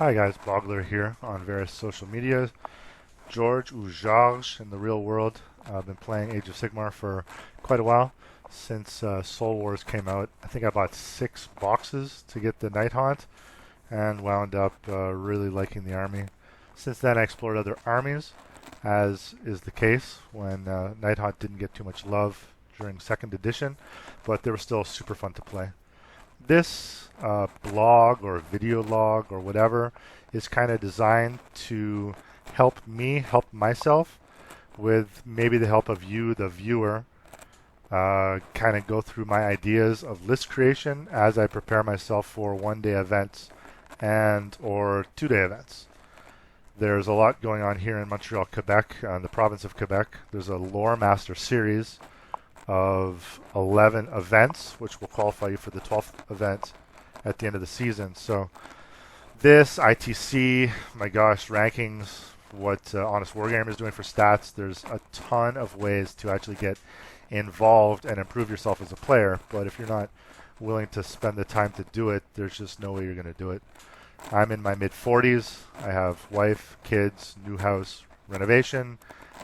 Hi guys, Boggler here on various social media. George ou Georges in the real world. I've been playing Age of Sigmar for quite a while. Since Soul Wars came out, I think I bought 6 boxes to get the Nighthaunt and wound up really liking the army. Since then I explored other armies, as is the case when Nighthaunt didn't get too much love during 2nd edition, but they were still super fun to play. This blog or video log or whatever is kind of designed to help me help myself with maybe the help of you, the viewer, kind of go through my ideas of list creation as I prepare myself for 1-day events and or 2-day events. There's a lot going on here in Montreal, Quebec, the province of Quebec. There's a Loremaster series of 11 events, which will qualify you for the 12th event at the end of the season. So this ITC, my gosh, rankings, what Honest Wargamer is doing for stats, there's a ton of ways to actually get involved and improve yourself as a player. But if you're not willing to spend the time to do it, there's just no way you're going to do it. I'm in my mid-40s. I have wife, kids, new house, renovation.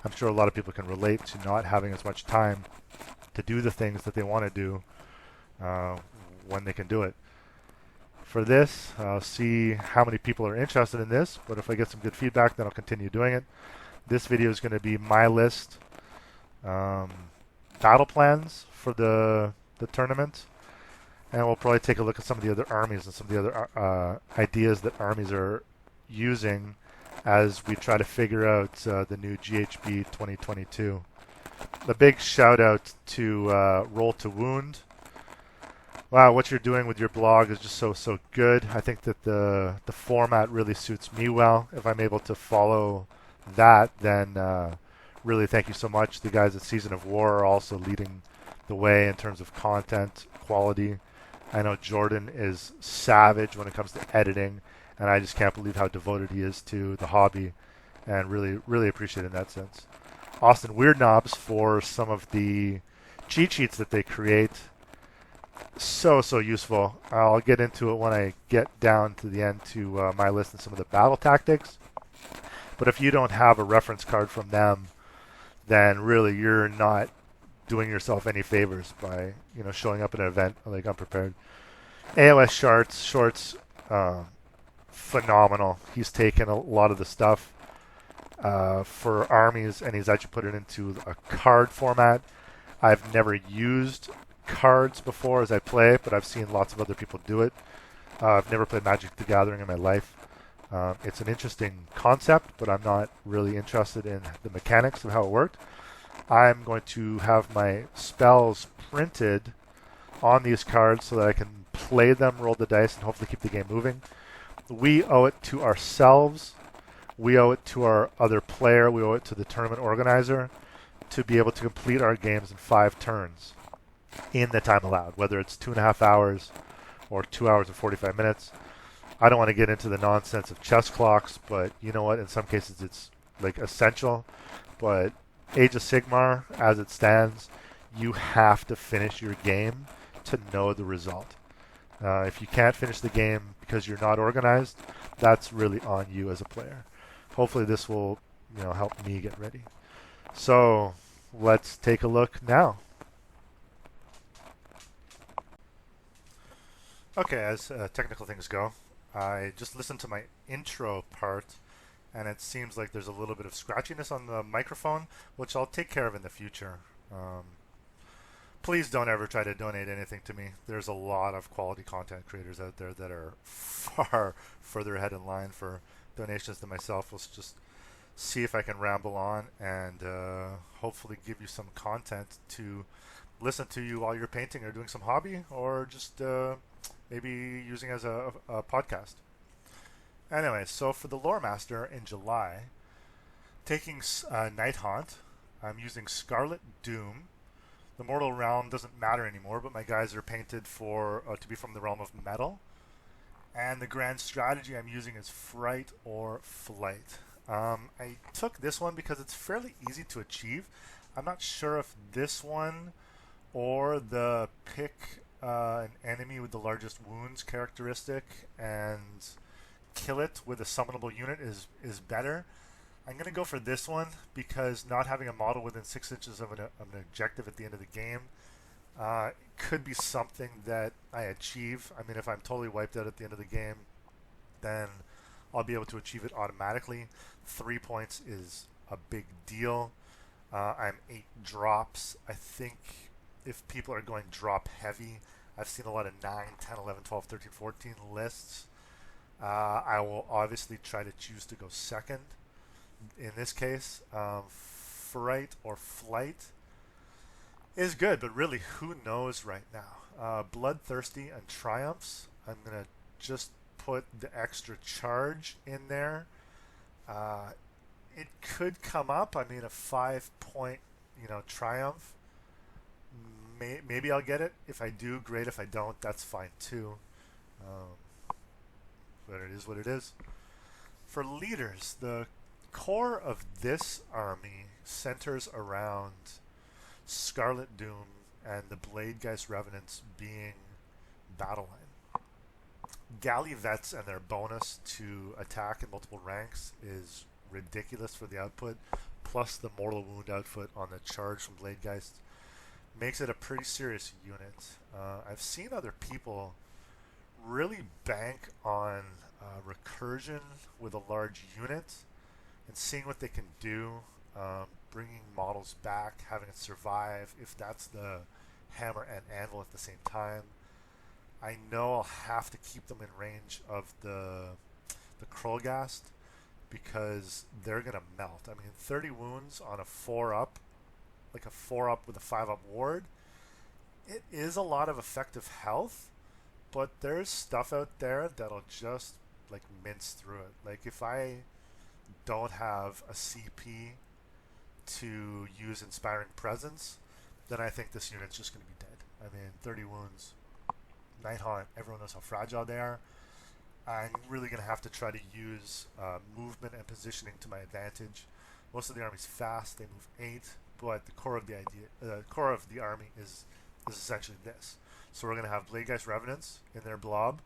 I'm sure a lot of people can relate to not having as much time to do the things that they want to do when they can do it. For this, I'll see how many people are interested in this, but if I get some good feedback, then I'll continue doing it. This video is going to be my list, battle plans for the tournament, and we'll probably take a look at some of the other armies and some of the other ideas that armies are using as we try to figure out the new GHB 2022. A big shout out to Roll to Wound. Wow, what you're doing with your blog is just so good. I think that the format really suits me well. If I'm able to follow that, then really thank you so much. The guys at Season of War are also leading the way in terms of content quality. I know Jordan is savage when it comes to editing, and I just can't believe how devoted he is to the hobby, and really appreciate it in that sense. Austin Weird Knobs for some of the cheat sheets that they create. So useful. I'll get into it when I get down to the end to my list and some of the battle tactics. But if you don't have a reference card from them, then really you're not doing yourself any favors by showing up at an event like unprepared. AOS shorts, phenomenal. He's taken a lot of the stuff for armies, and he's actually put it into a card format. I've never used cards before as I play, but I've seen lots of other people do it. I've never played Magic the Gathering in my life. It's an interesting concept, but I'm not really interested in the mechanics of how it worked. I'm going to have my spells printed on these cards so that I can play them, roll the dice, and hopefully keep the game moving. We owe it to ourselves. We owe it to our other player. We owe it to the tournament organizer to be able to complete our games in 5 turns in the time allowed, whether it's 2.5 hours or 2 hours and 45 minutes. I don't want to get into the nonsense of chess clocks, but you know what? In some cases, it's like essential. But Age of Sigmar, as it stands, you have to finish your game to know the result. If you can't finish the game because you're not organized, that's really on you as a player. Hopefully this will help me get ready. So let's take a look now. Okay, as technical things go, I just listened to my intro part, and it seems like there's a little bit of scratchiness on the microphone, which I'll take care of in the future. Please don't ever try to donate anything to me. There's a lot of quality content creators out there that are far further ahead in line for donations than myself. Let's just see if I can ramble on and hopefully give you some content to listen to you while you're painting or doing some hobby, or just maybe using as a podcast. Anyway, so for the Loremaster in July, taking Nighthaunt, I'm using Scarlet Doom. The Mortal Realm doesn't matter anymore, but my guys are painted for to be from the realm of metal. And the grand strategy I'm using is Fright or Flight. I took this one because it's fairly easy to achieve. I'm not sure if this one or the pick an enemy with the largest wounds characteristic and kill it with a summonable unit is better. I'm going to go for this one because not having a model within 6 inches of an objective at the end of the game could be something that I achieve. I mean, if I'm totally wiped out at the end of the game, then I'll be able to achieve it automatically. 3 points is a big deal. I'm 8 drops. I think if people are going drop heavy, I've seen a lot of 9, 10, 11, 12, 13, 14 lists. I will obviously try to choose to go second. In this case, fright or flight is good, but really, who knows right now? Bloodthirsty and triumphs. I'm gonna just put the extra charge in there. It could come up. I mean, a 5-point, triumph. Maybe I'll get it. If I do, great. If I don't, that's fine too. But it is what it is. For leaders, the core of this army centers around Scarlet Doom and the Bladegeist Revenants being battle line. Galley Vets and their bonus to attack in multiple ranks is ridiculous for the output, plus the Mortal Wound output on the charge from Bladegeist makes it a pretty serious unit. I've seen other people really bank on recursion with a large unit and seeing what they can do, bringing models back, having it survive, if that's the hammer and anvil at the same time. I know I'll have to keep them in range of the Krollgast because they're going to melt. I mean, 30 wounds on a 4-up, like a 4-up with a 5-up ward, it is a lot of effective health, but there's stuff out there that'll just like mince through it. Like if I don't have a CP to use Inspiring Presence, then I think this unit's just going to be dead. I mean, 30 wounds, Nighthaunt, everyone knows how fragile they are. I'm really going to have to try to use movement and positioning to my advantage. Most of the army's fast; they move 8, but the core of the army is essentially this. So we're going to have Bladegeist Revenants in their blob,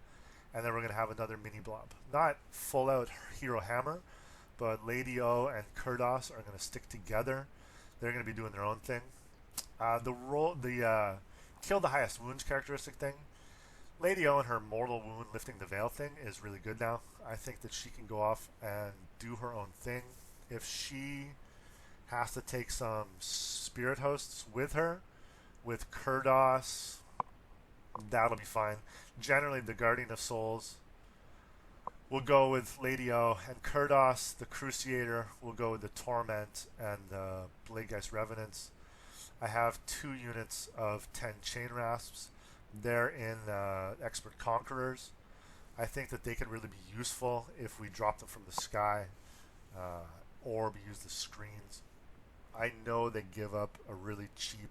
and then we're going to have another mini blob. Not full out Hero Hammer, but Lady O and Kurdos are going to stick together. They're going to be doing their own thing. The kill the highest wounds characteristic thing. Lady O and her mortal wound lifting the veil thing is really good now. I think that she can go off and do her own thing. If she has to take some spirit hosts with her, with Kurdos, that'll be fine. Generally, the Guardian of Souls will go with Lady O, and Kurdos, the Cruciator, will go with the Torment and the Bladegeist Revenants. I have 2 units of 10 Chain Rasps. They're in Expert Conquerors. I think that they could really be useful if we drop them from the sky or we use the screens. I know they give up a really cheap,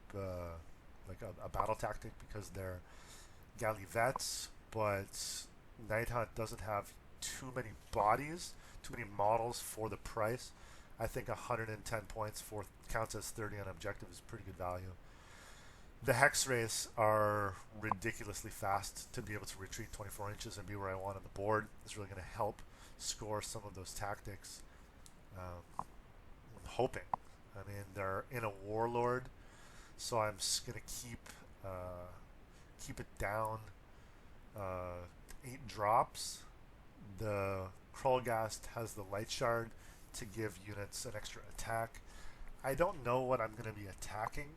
like a battle tactic because they're Galley Vets, but Nighthaunt doesn't have too many bodies, too many models for the price. I think 110 points for counts as 30 on objective is pretty good value. The Hex Rays are ridiculously fast to be able to retreat 24 inches and be where I want on the board. It's really going to help score some of those tactics. I'm hoping. I mean, they're in a Warlord, so I'm just going to keep it down 8 drops. The Krollgast has the Light Shard to give units an extra attack. I don't know what I'm going to be attacking.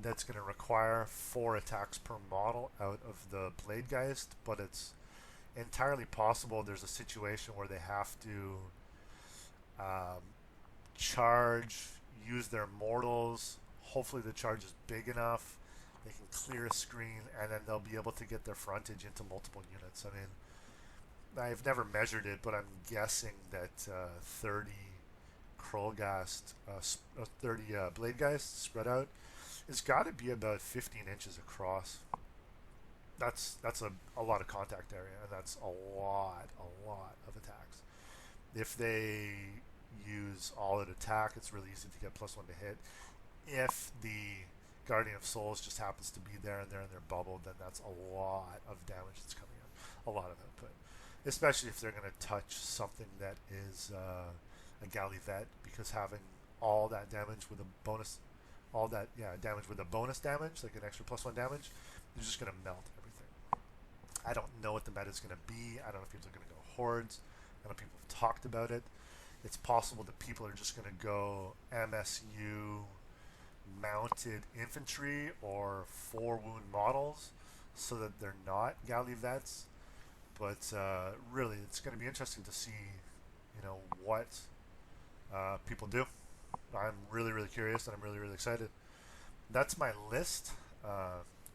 That's going to require 4 attacks per model out of the Bladegeist, but it's entirely possible there's a situation where they have to charge, use their mortals. Hopefully the charge is big enough. They can clear a screen, and then they'll be able to get their frontage into multiple units. I mean, I've never measured it, but I'm guessing that 30 Krollgast, 30 Bladegeist spread out, it's got to be about 15 inches across. That's a lot of contact area, and that's a lot of attacks. If they use all at attack, it's really easy to get +1 to hit. If the Guardian of Souls just happens to be there and they're in their bubble, then that's a lot of damage that's coming in. A lot of output. especially if they're going to touch something that is a galley vet, because having all that damage with a bonus, all that damage with a bonus damage, like an extra +1 damage, they're just going to melt everything. I don't know what the meta is going to be. I don't know if people are going to go hordes. I know people have talked about it. It's possible that people are just going to go MSU mounted infantry or 4 wound models so that they're not galley vets. But really, it's going to be interesting to see, what people do. I'm really, really curious, and I'm really, really excited. That's my list.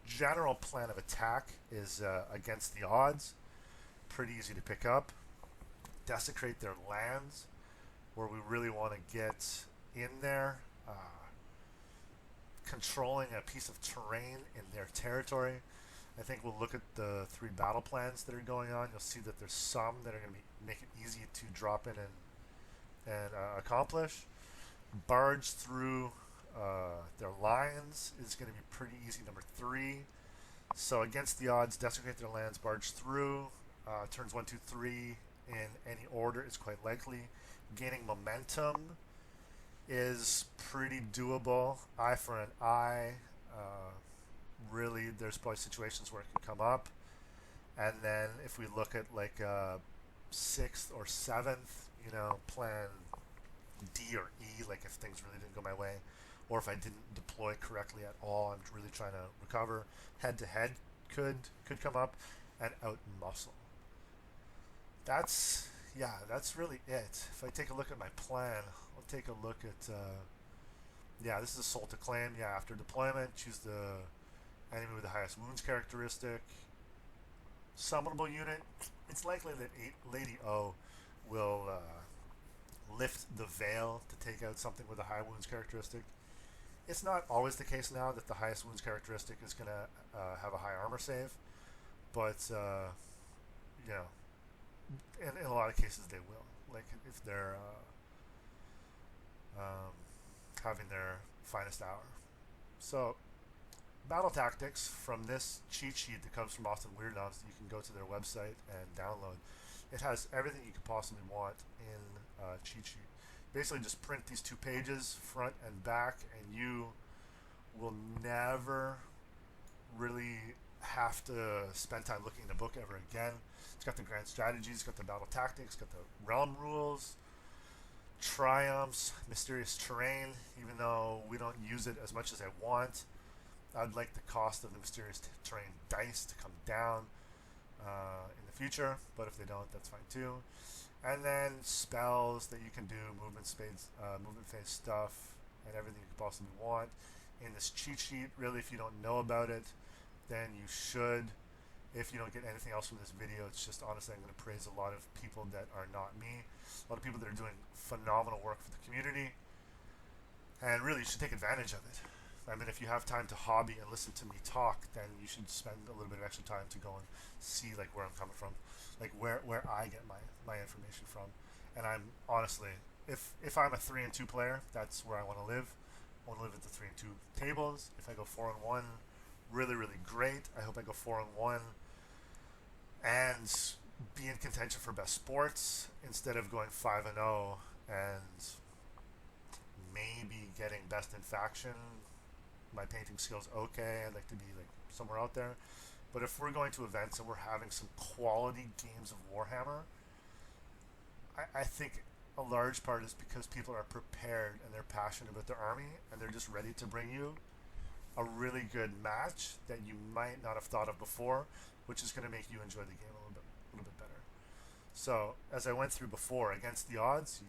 General plan of attack is against the odds. Pretty easy to pick up. Desecrate their lands, where we really want to get in there. Controlling a piece of terrain in their territory. I think we'll look at the 3 battle plans that are going on. You'll see that there's some that are going to make it easy to drop in and accomplish. Barge through their lines is going to be pretty easy. Number 3. So against the odds, desecrate their lands, barge through. Turns 1, 2, 3 in any order is quite likely. Gaining momentum is pretty doable. Eye for an eye. Really, there's probably situations where it can come up. And then if we look at like 6th or 7th, plan D or E, like if things really didn't go my way, or if I didn't deploy correctly at all, I'm really trying to recover. Head to head could come up, and out muscle. That's really it. If I take a look at my plan, I'll take a look at this is Assault to Claim. After deployment, choose the enemy with the highest wounds characteristic. Summonable unit. It's likely that Lady O will lift the veil to take out something with a high wounds characteristic. It's not always the case now that the highest wounds characteristic is going to have a high armor save, but in a lot of cases they will. Like if they're having their finest hour. So battle tactics from this cheat sheet that comes from Austin Weird Knobs that you can go to their website and download. It has everything you could possibly want in a cheat sheet. Basically just print these 2 pages, front and back, and you will never really have to spend time looking in the book ever again. It's got the grand strategies, it's got the battle tactics, it's got the realm rules, triumphs, mysterious terrain. Even though we don't use it as much as I want, I'd like the cost of the mysterious terrain dice to come down in the future, but if they don't, that's fine too. And then spells that you can do, movement phase stuff, and everything you could possibly want in this cheat sheet. Really, if you don't know about it, then you should. If you don't get anything else from this video, it's just honestly I'm going to praise a lot of people that are not me. A lot of people that are doing phenomenal work for the community. And really, you should take advantage of it. I mean, if you have time to hobby and listen to me talk, then you should spend a little bit of extra time to go and see like where I'm coming from, like where I get my information from. And I'm honestly, if I'm a 3 and 2 player, that's where I want to live. I want to live at the 3 and 2 tables. If I go 4 and 1, really, really great. I hope I go 4 and 1 and be in contention for best sports instead of going 5 and 0 and maybe getting best in faction. My painting skills okay. I'd like to be like somewhere out there. But if we're going to events and we're having some quality games of Warhammer, I think a large part is because people are prepared and they're passionate about their army and they're just ready to bring you a really good match that you might not have thought of before, which is going to make you enjoy the game a little bit better. So as I went through before, against the odds,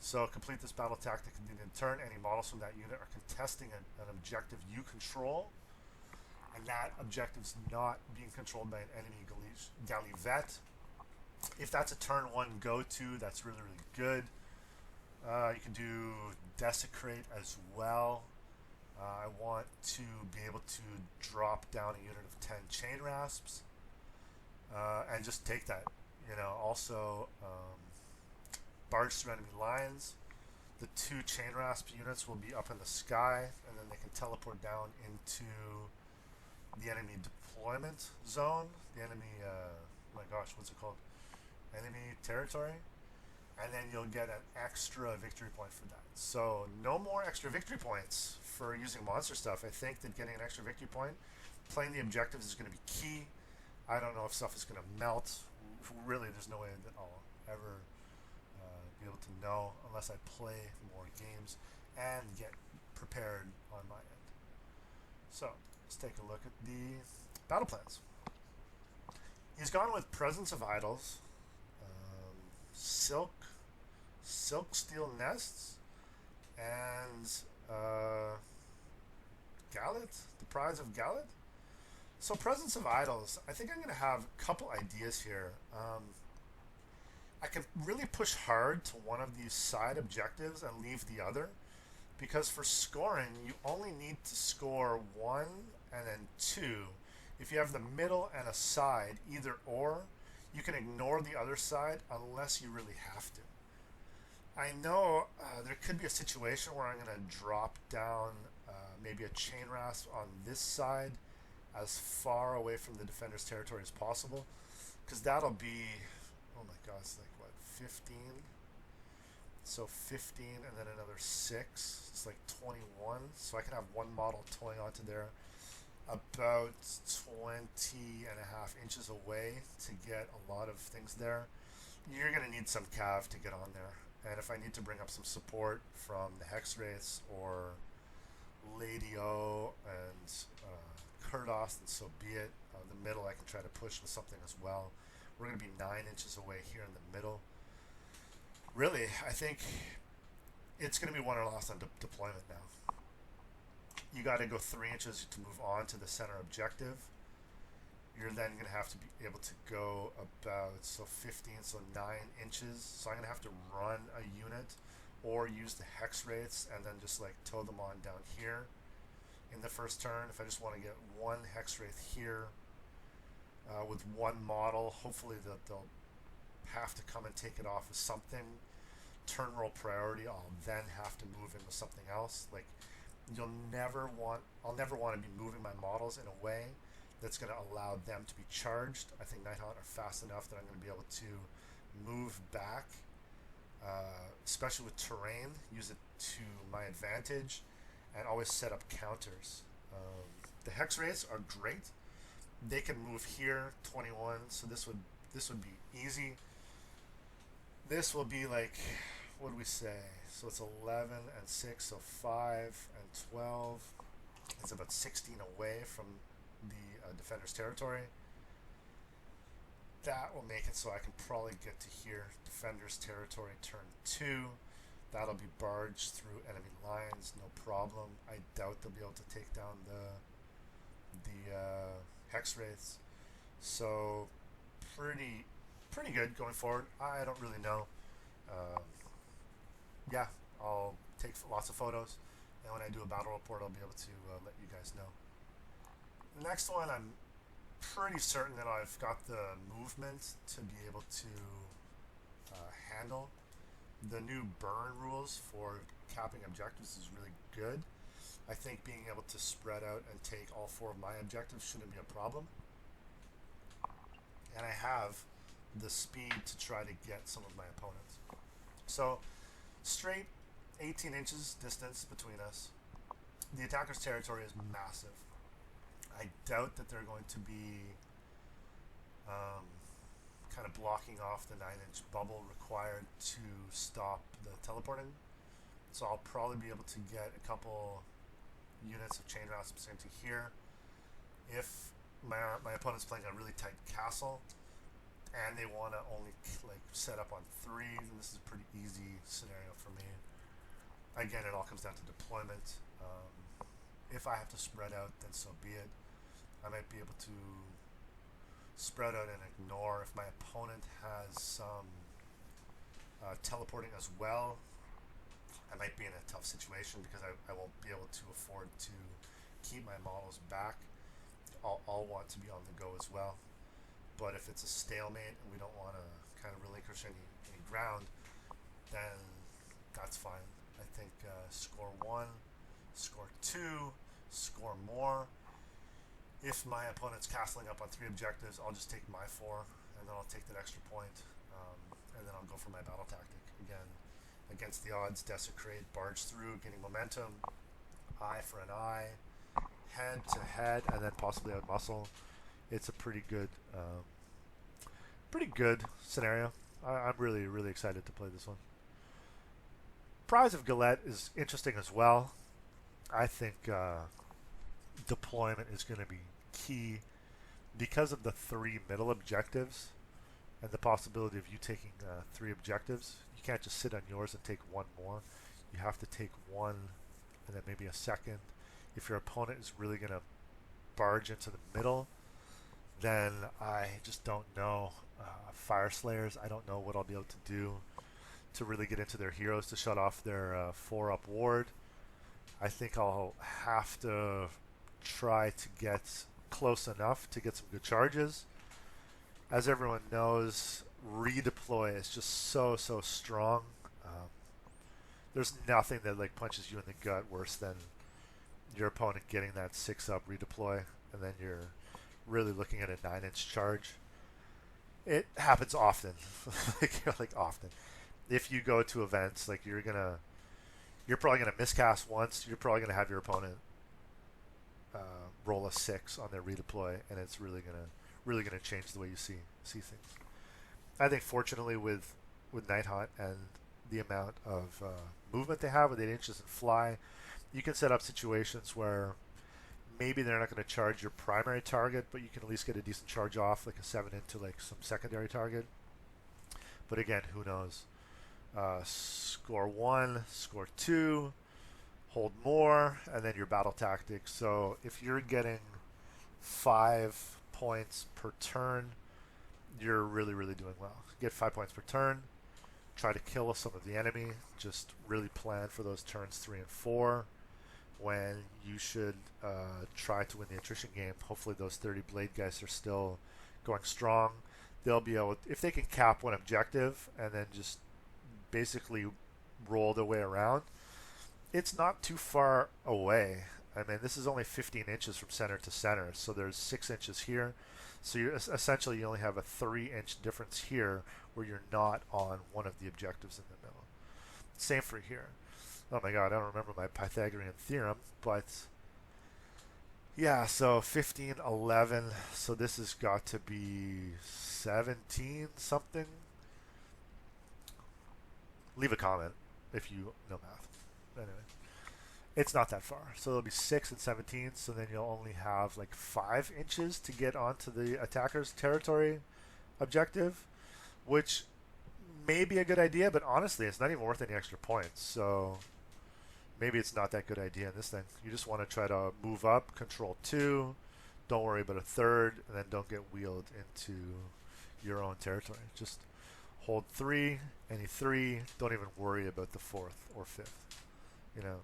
So complete this battle tactic and in turn, any models from that unit are contesting an objective you control, and that objective's not being controlled by an enemy galley vet. If that's a turn 1 go-to, that's really, really good. You can do desecrate as well. I want to be able to drop down a unit of 10 chain rasps and just take that. Also barge through enemy lines. The 2 chain rasp units will be up in the sky, and then they can teleport down into the enemy deployment zone, the enemy my gosh, what's it called? Enemy territory. And then you'll get an extra victory point for that. So no more extra victory points for using monster stuff. I think that getting an extra victory point, playing the objectives is going to be key. I don't know if stuff is going to melt. Really, there's no way that I'll ever be able to know unless I play more games and get prepared on my end. So let's take a look at the battle plans. He's gone with Presence of Idols, Silk Steel Nests, and Gallet, the Prize of Gallet. So Presence of Idols, I think I'm going to have a couple ideas here. I can really push hard to one of these side objectives and leave the other, because for scoring, you only need to score 1 and then 2. If you have the middle and a side, either or, you can ignore the other side unless you really have to. I know there could be a situation where I'm going to drop down maybe a chain rasp on this side as far away from the defender's territory as possible, because that'll be, oh my god, it's like what, 15? So 15 and then another 6, it's like 21. So I can have one model towing onto there about 20.5 inches away to get a lot of things there. You're going to need some cav to get on there. And if I need to bring up some support from the Hex Wraiths or Lady O and Kurdos, then so be it. The middle I can try to push with something as well. We're going to be 9 inches away here in the middle. Really, I think it's going to be won or lost on deployment now. You got to go 3 inches to move on to the center objective. You're then going to have to be able to go about 15, so 9 inches. So I'm going to have to run a unit or use the Hex Wraiths and then just like tow them on down here in the first turn. If I just want to get one Hex Wraith here with one model, hopefully that they'll have to come and take it off with something. Turn roll priority, I'll then have to move in with something else. Like, I'll never want to be moving my models in a way that's going to allow them to be charged. I think Nighthaunt are fast enough that I'm going to be able to move back, especially with terrain, use it to my advantage, and always set up counters. The Hex Wraiths are great. They can move here 21, so this would be easy. This will be like, what do we say? So it's 11 and 6, so 5 and 12. It's about 16 away from the defender's territory. That will make it so I can probably get to here. Defender's territory turn 2. That'll be barged through enemy lines, no problem. I doubt they'll be able to take down the Hex Wraiths. So pretty good going forward. I don't really know. Yeah, I'll take lots of photos, and when I do a battle report, I'll be able to let you guys know. The next one, I'm pretty certain that I've got the movement to be able to handle. The new burn rules for capping objectives is really good. I think being able to spread out and take all 4 of my objectives shouldn't be a problem. And I have the speed to try to get some of my opponents. So, straight 18 inches distance between us. The attacker's territory is massive. I doubt that they're going to be kind of blocking off the 9-inch bubble required to stop the teleporting. So I'll probably be able to get a couple units of chain rasps into here. If my opponent's playing a really tight castle and they want to only like set up on 3, then this is a pretty easy scenario for me. Again, it all comes down to deployment. If I have to spread out, then so be it. I might be able to spread out and ignore. If my opponent has some teleporting as well, I might be in a tough situation because I won't be able to afford to keep my models back. I'll want to be on the go as well. But if it's a stalemate and we don't want to kind of relinquish any ground, then that's fine. I think score 1, score 2, score more. If my opponent's castling up on 3 objectives, I'll just take my 4 and then I'll take that extra point, and then I'll go for my battle tactic again. Against the odds, desecrate, barge through, getting momentum, eye for an eye, head to head, and then possibly out muscle. It's a pretty good scenario. I'm really excited to play this one. Prize of Galette is interesting as well. I think deployment is going to be key because of the 3 middle objectives and the possibility of you taking 3 objectives. You can't just sit on yours and take 1 more. You have to take 1 and then maybe a second. If your opponent is really going to barge into the middle, then I just don't know. Fire Slayers, I don't know what I'll be able to do to really get into their heroes to shut off their 4-up ward. I think I'll have to try to get close enough to get some good charges. As everyone knows, redeploy is just so strong. There's nothing that like punches you in the gut worse than your opponent getting that 6-up redeploy, and then you're really looking at a 9-inch charge. It happens often, like often. If you go to events, like you're probably gonna miscast once. You're probably gonna have your opponent roll a 6 on their redeploy, and it's really gonna change the way you see things. I think fortunately with Nighthaunt and the amount of movement they have with 8 inches and fly, you can set up situations where maybe they're not going to charge your primary target, but you can at least get a decent charge off, like a 7 into like some secondary target. But again, who knows? Score 1, score 2, hold more, and then your battle tactics. So if you're getting 5 points per turn, you're really doing well. Get 5 points per turn. Try to kill some of the enemy. Just really plan for those turns 3 and 4 when you should try to win the attrition game. Hopefully those 30 blade guys are still going strong. They'll be able, if they can cap 1 objective and then just basically roll their way around, it's not too far away. I mean, this is only 15 inches from center to center, so there's 6 inches here. So you essentially only have a 3-inch difference here where you're not on one of the objectives in the middle. Same for here. Oh my god, I don't remember my Pythagorean theorem, but yeah, so 15, 11, so this has got to be 17 something. Leave a comment if you know math. Anyway, it's not that far. So it'll be 6 and 17, so then you'll only have like 5 inches to get onto the attacker's territory objective, which may be a good idea, but honestly, it's not even worth any extra points. So maybe it's not that good idea in this thing. You just want to try to move up, control 2, don't worry about a 3rd, and then don't get wheeled into your own territory. Just hold 3, any 3, don't even worry about the 4th or 5th. You know.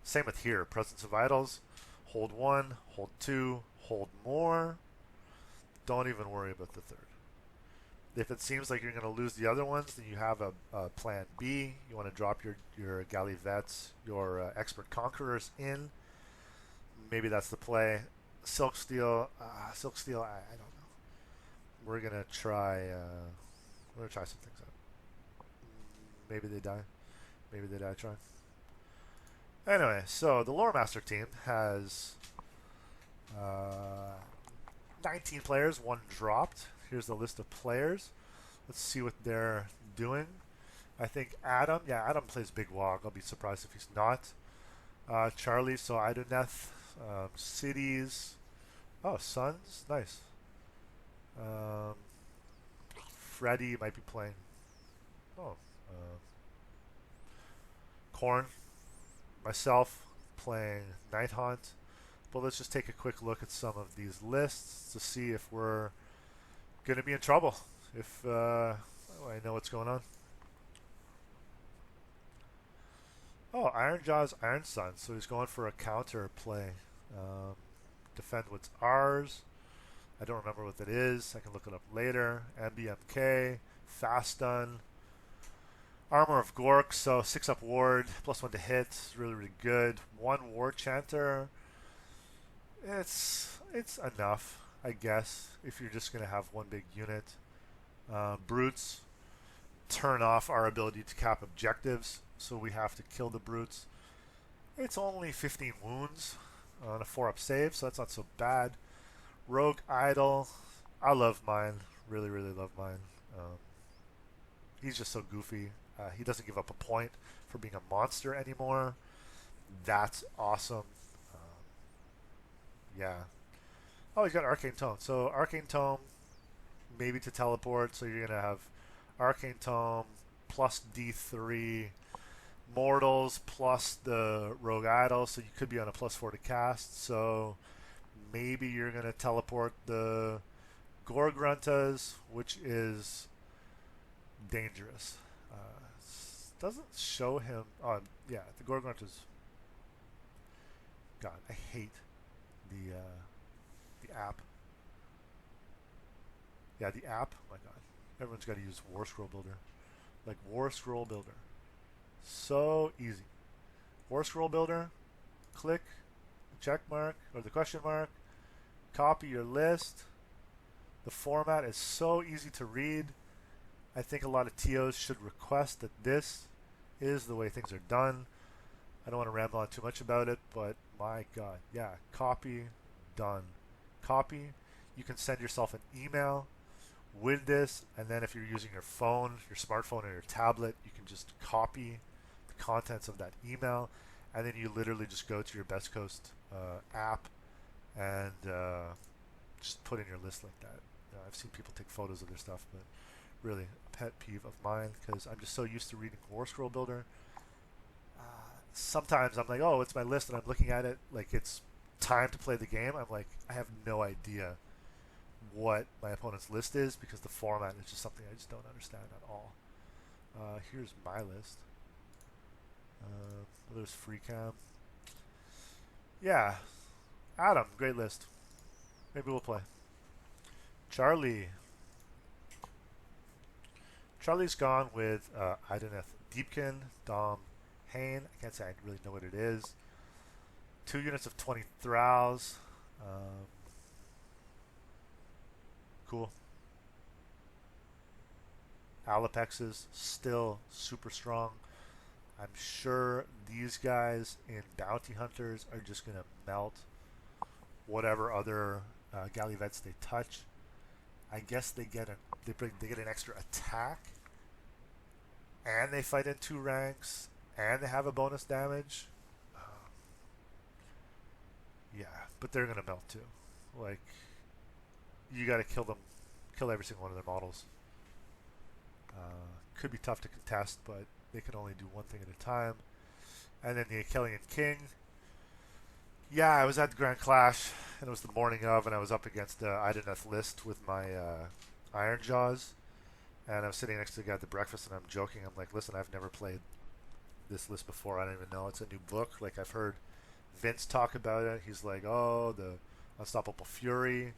Same with here, Presence of Idols, hold 1, hold 2, hold more, don't even worry about the 3rd. If it seems like you're going to lose the other ones, then you have a plan B. You want to drop your Galley Vets, your Expert Conquerors in. Maybe that's the play. Silk Steel, I don't know. We're going to try some things out. Maybe they die. Maybe they die trying. Anyway, so the Loremaster team has 19 players, 1 dropped. Here's the list of players. Let's see what they're doing. I think Adam plays Big Wog. I'll be surprised if he's not. Charlie, so Idoneth, Cities. Oh, Suns, nice. Freddy might be playing. Korn. Myself playing Nighthaunt. But let's just take a quick look at some of these lists to see if we're going to be in trouble. If I know what's going on. Oh, Ironjaw's Iron Sun. So he's going for a counter play. Defend what's ours. I don't remember what that is. I can look it up later. MBMK. Fast Stun. Armor of Gork, so 6-up ward, +1 to hit, really good. 1 War Chanter, it's enough. I guess, if you're just going to have one big unit. Brutes turn off our ability to cap objectives, so we have to kill the brutes. It's only 15 wounds on a 4-up save, so that's not so bad. Rogue Idol, I love mine. Really, really love mine. He's just so goofy. He doesn't give up a point for being a monster anymore. That's awesome. Yeah. Oh, he's got Arcane Tome. So Arcane Tome, maybe to teleport. So you're gonna have Arcane Tome plus D3, Mortals plus the Rogue Idol. So you could be on a +4 to cast. So maybe you're gonna teleport the Gorgruntas, which is dangerous. Doesn't show him. Oh, yeah, the Gorgruntas. God, I hate the app. Yeah, the app. Oh my God, everyone's got to use War Scroll Builder. Like War Scroll Builder, so easy. War Scroll Builder. Click the check mark or the question mark. Copy your list. The format is so easy to read. I think a lot of TOs should request that this is the way things are done. I don't want to ramble on too much about it, but my God, yeah, copy, done. Copy. You can send yourself an email with this, and then if you're using your phone, your smartphone, or your tablet, you can just copy the contents of that email, and then you literally just go to your Best Coast app and just put in your list like that. I've seen people take photos of their stuff, but really a pet peeve of mine because I'm just so used to reading War Scroll Builder. Sometimes I'm like, oh, it's my list, and I'm looking at it like it's time to play the game. I'm like, I have no idea what my opponent's list is because the format is just something I just don't understand at all. Here's my list. There's free cam. Yeah, Adam, great list. Maybe we'll play. Charlie. Charlie's gone with Ideneth Deepkin, Dom Hain. I can't say I really know what it is. 2 units of 20 Thralls. Cool. Alapexes, still super strong. I'm sure these guys in Bounty Hunters are just going to melt whatever other Gallivets they touch. I guess they get an extra attack, and they fight in 2 ranks, and they have a bonus damage. Yeah, but they're gonna melt too. Like, you got to kill every single one of their models. Could be tough to contest, but they can only do one thing at a time. And then the Achillean King. Yeah, I was at the Grand Clash, and it was the morning of, and I was up against the Ideneth list with my Iron Jaws, and I was sitting next to the guy at the breakfast, and I'm joking. I'm like, listen, I've never played this list before. I don't even know. It's a new book. Like, I've heard Vince talk about it. He's like, oh, the Unstoppable Fury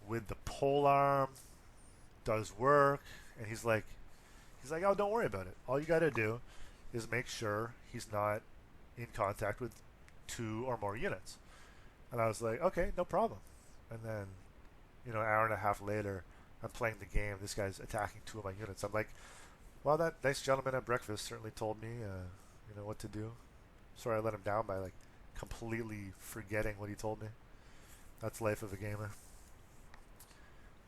with the polearm does work, and he's like, oh, don't worry about it. All you got to do is make sure he's not in contact with 2 or more units. And I was like, okay, no problem. And then, an hour and a half later, I'm playing the game. This guy's attacking 2 of my units. I'm like, well, that nice gentleman at breakfast certainly told me, what to do. Sorry I let him down by, completely forgetting what he told me. That's life of a gamer.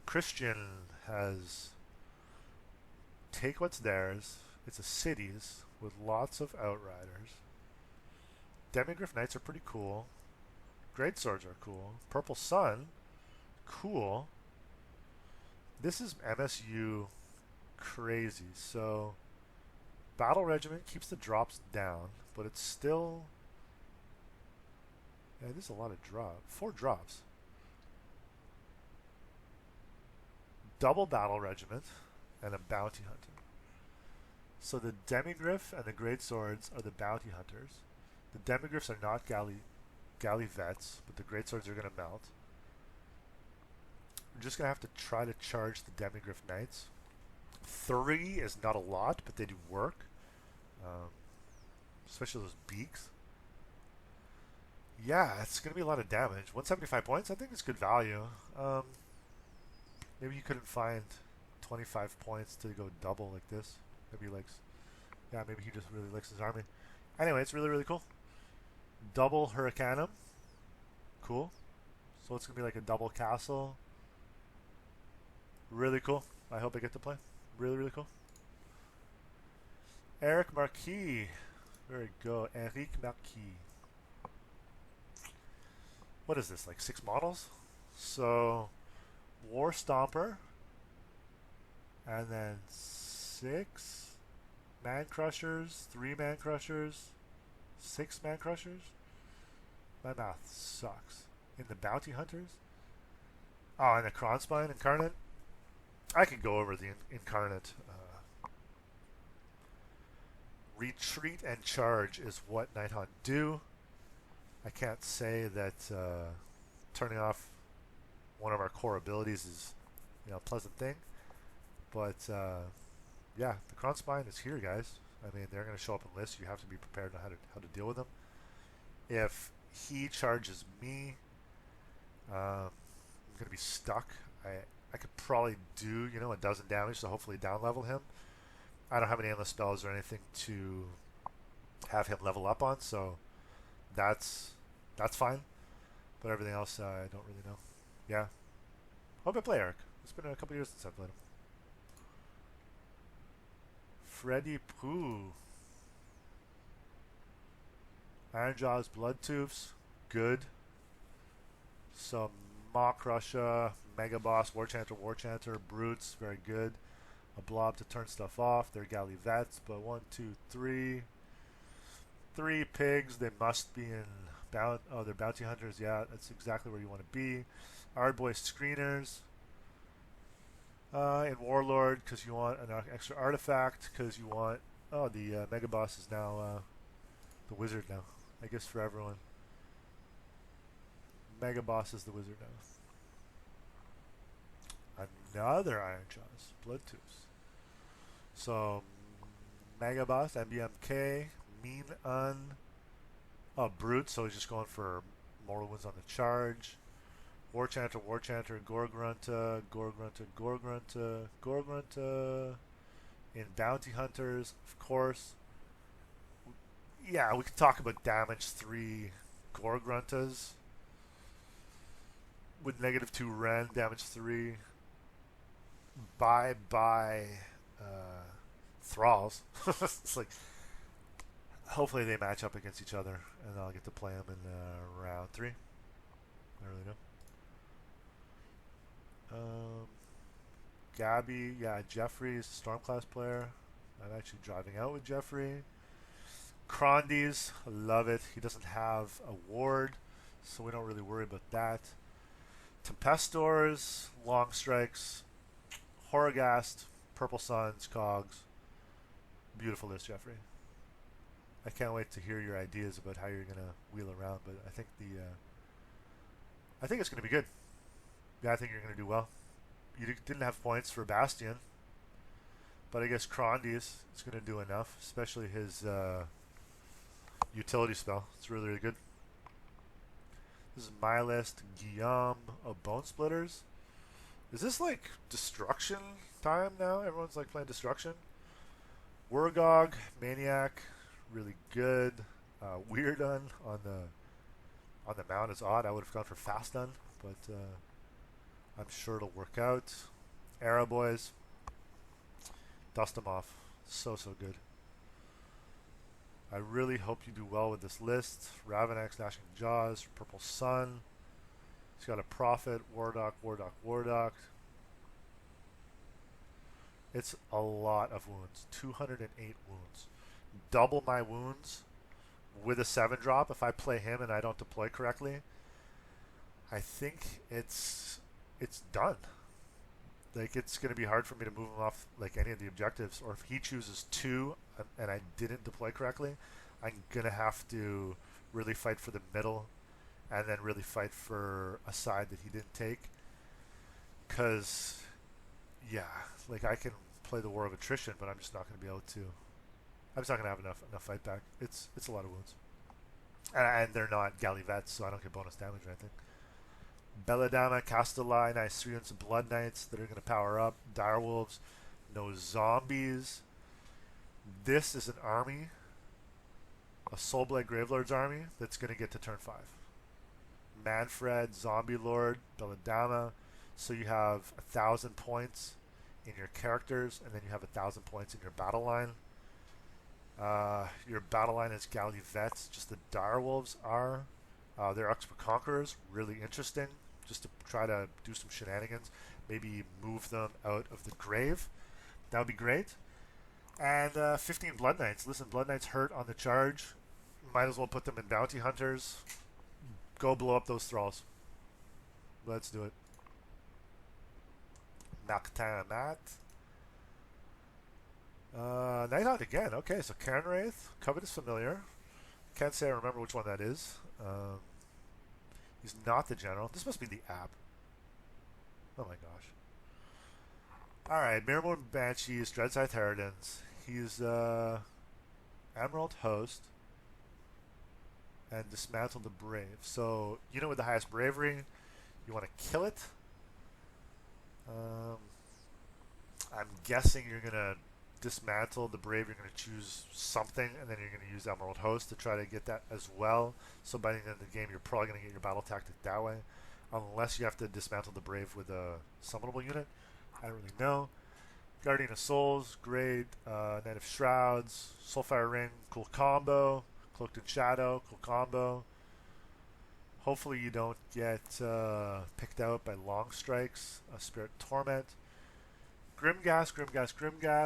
Christian has take what's theirs. It's a cities with lots of outriders. Demigryph Knights are pretty cool. Great Swords are cool. Purple Sun, cool. This is MSU crazy. So, Battle Regiment keeps the drops down, but it's still... Yeah, there's a lot of drop. 4 drops. Double Battle Regiment and a Bounty Hunter. So the Demigryph and the Great Swords are the Bounty Hunters. The Demigryphs are not Gallivets, but the Great Swords are going to melt. We're just going to have to try to charge the Demigryph Knights. 3 is not a lot, but they do work. Especially those beaks. Yeah, it's going to be a lot of damage. 175 points, I think it's good value. Maybe he couldn't find 25 points to go double like this. Maybe he likes, yeah, maybe he just really likes his army. Anyway, it's really, really cool. Double Hurricanum. Cool. So it's going to be like a double castle. Really cool. I hope I get to play. Really, really cool. Eric Marquis. Very good. Eric Marquis. What is this, like 6 models? So, War Stomper. And then 6 Man Crushers, 3 Man Crushers, 6 Man Crushers. My math sucks. In the Bounty Hunters? Oh, and the Kronspine Incarnate? I could go over the Incarnate. Retreat and charge is what Nighthaunt do. I can't say that turning off one of our core abilities is, a pleasant thing. But yeah, the Kronspine is here, guys. I mean, they're going to show up in lists. You have to be prepared on how to deal with them. If he charges me, I'm going to be stuck. I could probably do, a dozen damage to hopefully down level him. I don't have any endless spells or anything to have him level up on, so that's fine. But everything else, I don't really know. Yeah. Hope I play Eric. It's been a couple years since I've played him. Freddy Pooh. Ironjaw's Bloodtooths. Good. Some Mock Russia, Mega Boss, War Chanter, Brutes. Very good. A blob to turn stuff off. They're Galley Vets, but 1, 2, 3. 3 pigs. They must be in they're bounty hunters. Yeah, that's exactly where you want to be. Ardboy screeners. In Warlord, because you want an extra artifact. Because you want. Oh, the Mega Boss is now the wizard now. I guess for everyone. Mega Boss is the wizard now. Another Ironjaw's Bloodtooths. So, Mega Boss, MBMK, Mean Un. Oh, Brute, so he's just going for mortal wounds on the charge. War Chanter, Gorgrunta, Gorgrunta. In Bounty Hunters, of course. Yeah, we could talk about damage 3 Gorgruntas. With -2 Ren, damage 3. Bye Thralls. It's like, hopefully they match up against each other, and I'll get to play them in round 3. I really know. Gabby, yeah, Jeffrey's Stormclass player. I'm actually driving out with Jeffrey. Crondies, I love it. He doesn't have a ward, so we don't really worry about that. Tempestors, Long Strikes, Horrorghast, Purple Suns, Cogs. Beautiful list, Jeffrey. I can't wait to hear your ideas about how you're gonna wheel around, but I think I think it's gonna be good. Yeah, I think you're gonna do well. You didn't have points for Bastion, but I guess Crondies is gonna do enough, especially his utility spell. It's really, really good. This is my list. Guillaume of Bone Splitters. Is this like destruction time now? Everyone's like playing destruction. Wurgog, Maniac, really good. Weirdun on the mount is odd. I would have gone for Fastun, but I'm sure it'll work out. Arrow Boys, dust them off. So good. I really hope you do well with this list. Ravenax, Gnashing Jaws, Purple Sun. He's got a Prophet, Wardock. It's a lot of wounds. 208 wounds. Double my wounds with a 7-drop if I play him and I don't deploy correctly. I think it's done. Like, it's going to be hard for me to move him off like any of the objectives, or if he chooses 2 and I didn't deploy correctly, I'm going to have to really fight for the middle and then really fight for a side that he didn't take. Because, yeah, like, I can play the War of Attrition, but I'm just not going to be able to. I'm just not going to have enough fight back. It's a lot of wounds. And they're not Gallivets, so I don't get bonus damage or anything. Belladonna, Castellai, nice 3 units of Blood Knights that are going to power up. Direwolves, no zombies. This is an army, a Soulblade Gravelord's army that's going to get to turn 5. Manfred, Zombie Lord, Belladonna. So you have 1,000 points in your characters, and then you have 1,000 points in your battle line. Your battle line is Gallivets, just the Direwolves are. They're Expert Conquerors, really interesting, just to try to do some shenanigans. Maybe move them out of the grave. That would be great. And 15 Blood Knights. Listen, Blood Knights hurt on the charge. Might as well put them in Bounty Hunters. Go blow up those thralls. Let's do it. Nighthaunt. Nighthaunt again. Okay, so Cairn Wraith. Covetous Familiar. Can't say I remember which one that is. He's not the general. This must be the app. Oh my gosh. Alright, Mirrormoon Banshees, Dreadscythe Harridans. He's Emerald Host. And Dismantle the Brave. So, unit with the highest bravery. You want to kill it. I'm guessing you're going to dismantle the brave. You're going to choose something, and then you're going to use Emerald Host to try to get that as well. So by the end of the game, you're probably going to get your battle tactic that way, unless you have to dismantle the brave with a summonable unit. I don't really know. Guardian of Souls, great. Knight of Shrouds, Soulfire Ring, cool combo. Cloaked in Shadow, cool combo. Hopefully you don't get picked out by Long Strikes, Spirit Torment. Grimgas,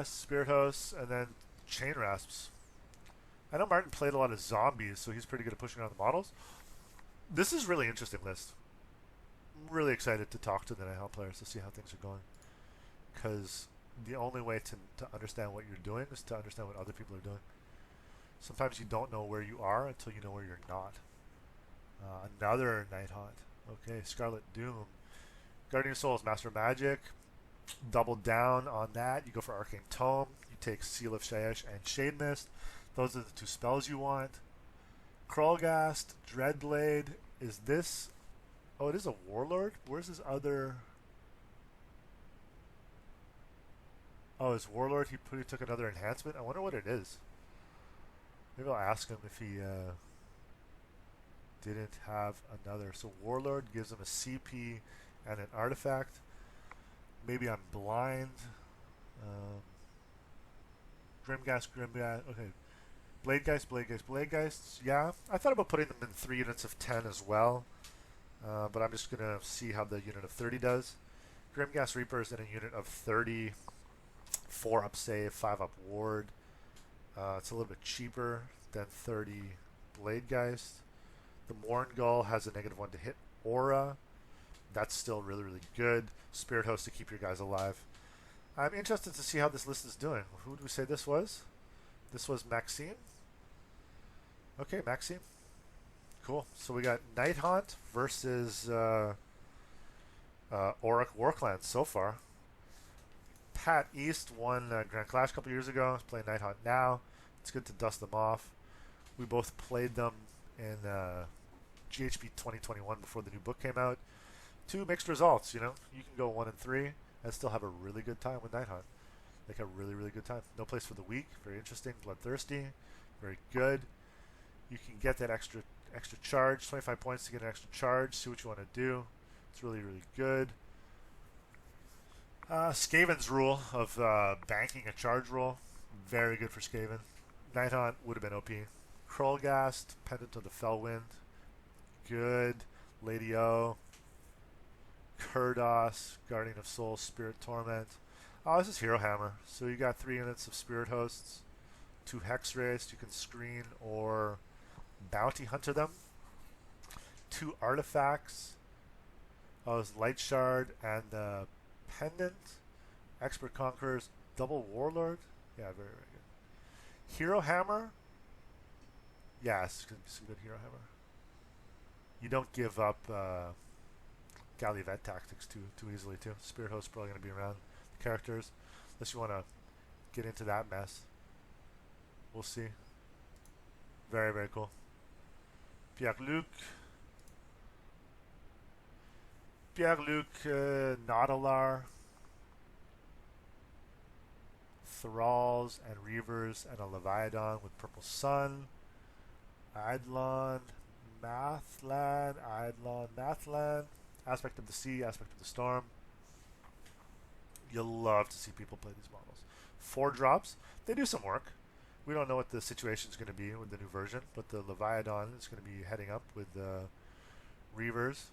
Spirit Hosts, and then Chain Rasps. I know Martin played a lot of zombies, so he's pretty good at pushing around the models. This is a really interesting list. I'm really excited to talk to the Nighthaunt players to see how things are going. Because the only way to understand what you're doing is to understand what other people are doing. Sometimes you don't know where you are until you know where you're not. Another Nighthaunt. Okay, Scarlet Doom. Guardian of Souls, Master of Magic. Double down on that. You go for Arcane Tome. You take Seal of Shaesh and Shade Mist. Those are the 2 spells you want. Krolgast, Dreadblade. Is this... Oh, it is a Warlord? Where's his other... Oh, his Warlord, he took another enhancement? I wonder what it is. Maybe I'll ask him if he didn't have another. So Warlord gives him a CP and an artifact. Maybe I'm blind. Grimgas. Okay. Bladegeist. Yeah, I thought about putting them in 3 units of 10 as well. But I'm just going to see how the unit of 30 does. Grimgas Reapers in a unit of 30. 4 up save, 5 up ward. It's a little bit cheaper than 30 Bladegeist. The Mourngull has a -1 to hit aura. That's still really, really good. Spirit Host to keep your guys alive. I'm interested to see how this list is doing. Who do we say this was? This was Maxime. Okay, Maxime. Cool. So we got Nighthaunt versus Auric Warclans so far. Pat East won Grand Clash a couple years ago. He's playing Nighthaunt now. It's good to dust them off. We both played them in GHB 2021 before the new book came out. 2 mixed results, you know. You can go 1-3 and still have a really good time with Nighthaunt. Like a really, really good time. No place for the weak. Very interesting. Bloodthirsty. Very good. You can get that extra charge. 25 points to get an extra charge. See what you want to do. It's really, really good. Skaven's rule of banking a charge roll. Very good for Skaven. Nighthaunt would have been OP. Krolgast, Pendant of the Fellwind. Good. Lady O. Kurdos, Guardian of Souls, Spirit Torment. Oh, this is Hero Hammer. So you got 3 units of Spirit Hosts, 2 Hex Wraiths. You can screen or Bounty Hunter them. 2 artifacts. Oh, it's Light Shard and Pendant. Expert Conquerors, double Warlord. Yeah, very, very good. Hero Hammer. Yeah, it's going to be some good Hero Hammer. You don't give up Gallivet tactics too easily too. Spirit Host's probably going to be around the characters, unless you want to get into that mess. We'll see. Very, very cool. Pierre-Luc. Pierre-Luc Nautilus. Thralls and Reavers and a Leviathan with Purple Sun. Eidolon, Mathland, Eidolon, Mathland. Aspect of the Sea, Aspect of the Storm. You'll love to see people play these models. 4 drops. They do some work. We don't know what the situation is going to be with the new version, but the Leviathan is going to be heading up with the Reavers.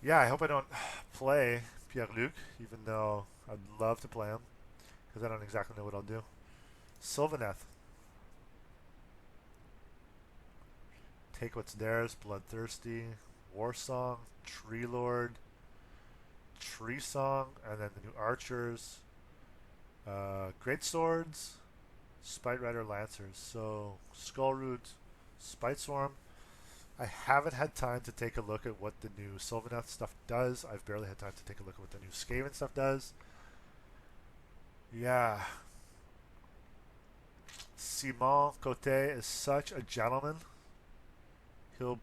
Yeah, I hope I don't play Pierre-Luc, even though I'd love to play him, because I don't exactly know what I'll do. Sylvaneth. Take What's Theirs, Bloodthirsty, Warsong, Tree Lord, Tree Song, and then the new Archers, Great Swords, Spite Rider Lancers. So Skullroot, Spite Swarm. I haven't had time to take a look at what the new Sylvaneth stuff does. I've barely had time to take a look at what the new Skaven stuff does. Yeah. Simon Cote is such a gentleman. He'll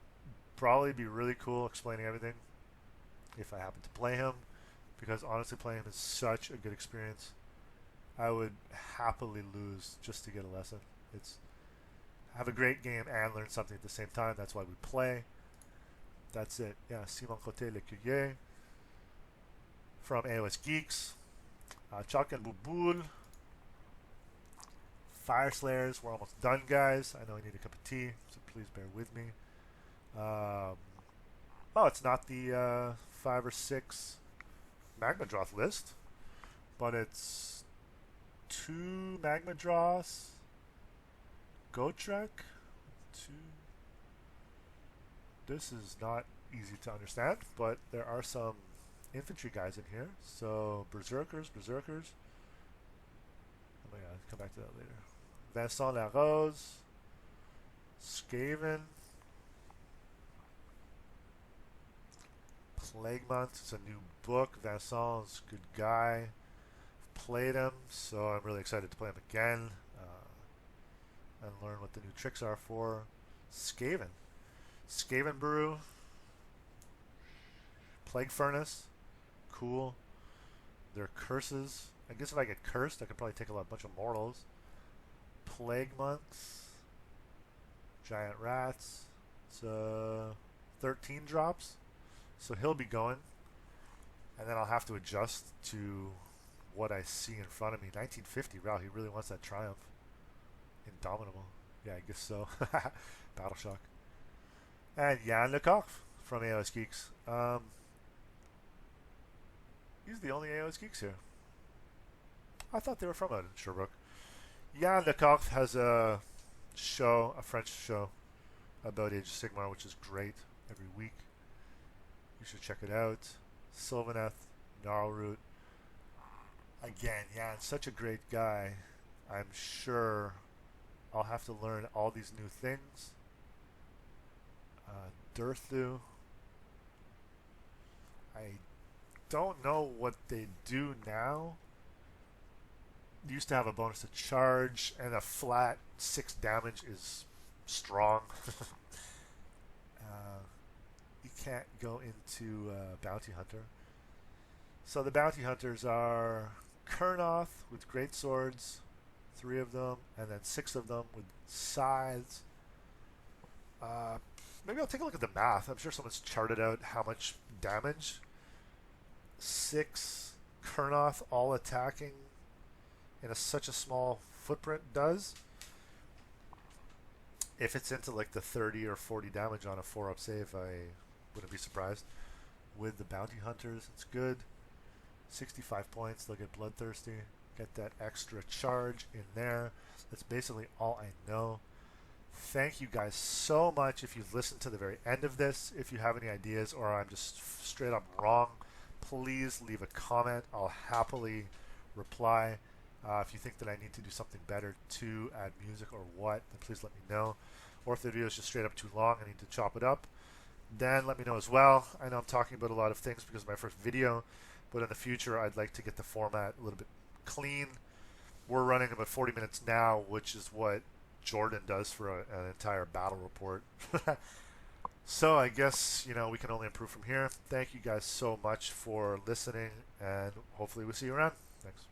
probably be really cool explaining everything if I happen to play him, because honestly playing him is such a good experience. I would happily lose just to get a lesson. It's have a great game and learn something at the same time. That's why we play. That's it. Yeah, Simon Cote Lecuyer from AOS Geeks. Chalk and Bouboule. Fire Slayers. We're almost done, guys. I know I need a cup of tea, so please bear with me. Oh, it's not the 5 or 6 Magma Droth list, but it's 2 Magma Droths, Gotrek, 2. This is not easy to understand, but there are some infantry guys in here. So Berserkers. Oh my god, come back to that later. Vincent Larose, Skaven, Plaguemont. It's a new book. Vincent's a good guy. Played him, so I'm really excited to play him again and learn what the new tricks are for Skaven. Skaven Brew, Plague Furnace, cool. Their curses. I guess if I get cursed, I could probably take a bunch of mortals. Plague Monks, Giant Rats. It's 13 drops, so he'll be going, and then I'll have to adjust to what I see in front of me. 1950. Wow, he really wants that Triumph. Indomitable. Yeah, I guess so. Battle Shock. And Jan Lecoq from AOS Geeks. He's the only AOS Geeks here. I thought they were from out in Sherbrooke. Jan Lecoq has a show, a French show, about Age of Sigmar, which is great every week. You should check it out. Sylvaneth, Gnarlroot. Again, Jan's such a great guy. I'm sure I'll have to learn all these new things. Durthu. I don't know what they do now. Used to have a bonus to charge, and a flat 6 damage is strong. You can't go into Bounty Hunter. So the Bounty Hunters are Kurnoth with great swords, 3 of them, and then 6 of them with scythes. Maybe I'll take a look at the math. I'm sure someone's charted out how much damage 6 Kurnoth all attacking in such a small footprint does. If it's into like the 30 or 40 damage on a 4-up save, I wouldn't be surprised. With the Bounty Hunters, it's good. 65 points, they'll get Bloodthirsty. Get that extra charge in there. That's basically all I know. Thank you guys so much if you've listened to the very end of this. If you have any ideas or I'm just straight up wrong, please leave a comment. I'll happily reply. If you think that I need to do something better to add music or what, then please let me know. Or if the video is just straight up too long, I need to chop it up, then let me know as well. I know I'm talking about a lot of things because of my first video, but in the future I'd like to get the format a little bit clean. We're running about 40 minutes now, which is what Jordan does for an entire battle report. So I guess, we can only improve from here. Thank you guys so much for listening, and hopefully we'll see you around. Thanks.